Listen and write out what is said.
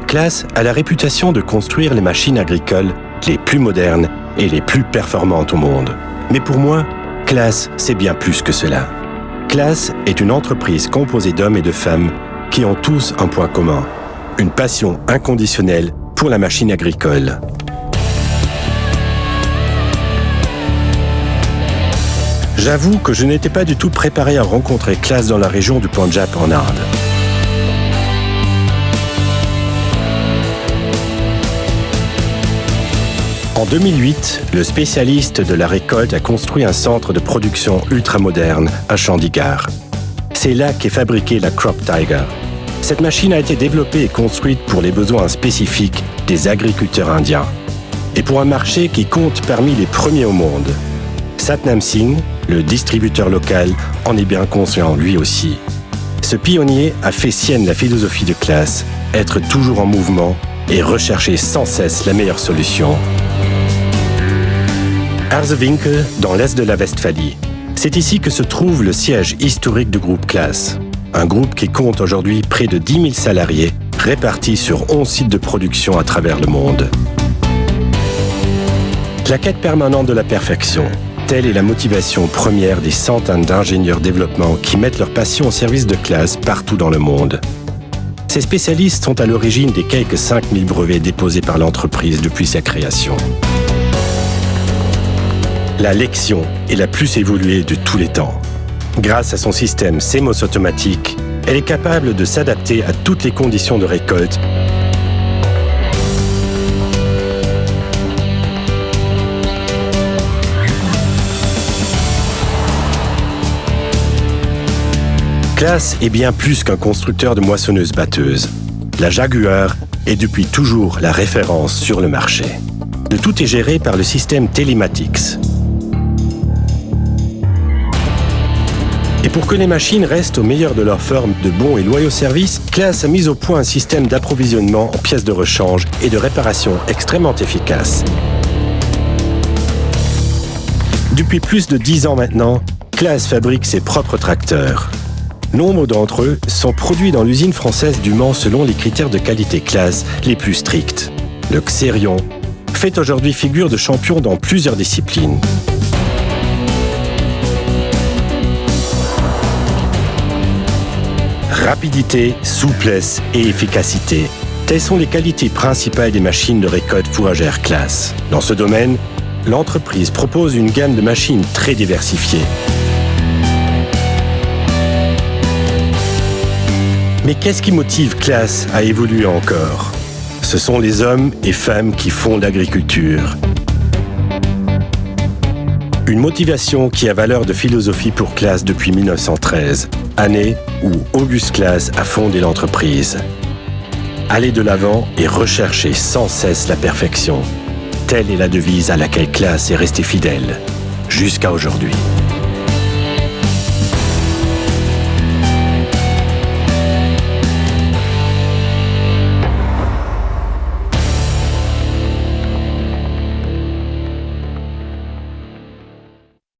Claas a la réputation de construire les machines agricoles les plus modernes et les plus performantes au monde. Mais pour moi, Claas, c'est bien plus que cela. Claas est une entreprise composée d'hommes et de femmes qui ont tous un point commun, une passion inconditionnelle pour la machine agricole. J'avoue que je n'étais pas du tout préparé à rencontrer Claas dans la région du Punjab en Inde. En 2008, le spécialiste de la récolte a construit un centre de production ultramoderne à Chandigarh. C'est là qu'est fabriquée la Crop Tiger. Cette machine a été développée et construite pour les besoins spécifiques des agriculteurs indiens et pour un marché qui compte parmi les premiers au monde. Satnam Singh, le distributeur local, en est bien conscient lui aussi. Ce pionnier a fait sienne la philosophie de Claas, être toujours en mouvement et rechercher sans cesse la meilleure solution. Harzevinkel, dans l'est de la Westphalie. C'est ici que se trouve le siège historique du groupe Claas. Un groupe qui compte aujourd'hui près de 10 000 salariés, répartis sur 11 sites de production à travers le monde. La quête permanente de la perfection, telle est la motivation première des centaines d'ingénieurs développement qui mettent leur passion au service de Claas partout dans le monde. Ces spécialistes sont à l'origine des quelques 5000 brevets déposés par l'entreprise depuis sa création. La Lexion est la plus évoluée de tous les temps. Grâce à son système CMOS automatique, elle est capable de s'adapter à toutes les conditions de récolte Claas est bien plus qu'un constructeur de moissonneuses-batteuses. La Jaguar est depuis toujours la référence sur le marché. Le tout est géré par le système Telematics. Et pour que les machines restent au meilleur de leur forme de bons et loyaux services, Claas a mis au point un système d'approvisionnement en pièces de rechange et de réparation extrêmement efficace. Depuis plus de 10 ans maintenant, Claas fabrique ses propres tracteurs. Nombre d'entre eux sont produits dans l'usine française du Mans selon les critères de qualité Claas les plus stricts. Le Xerion fait aujourd'hui figure de champion dans plusieurs disciplines. Rapidité, souplesse et efficacité, telles sont les qualités principales des machines de récolte fourragère Claas. Dans ce domaine, l'entreprise propose une gamme de machines très diversifiée. Mais qu'est-ce qui motive Claas à évoluer encore ? Ce sont les hommes et femmes qui font l'agriculture. Une motivation qui a valeur de philosophie pour Claas depuis 1913, année où August Claas a fondé l'entreprise. Aller de l'avant et rechercher sans cesse la perfection. Telle est la devise à laquelle Claas est resté fidèle, jusqu'à aujourd'hui.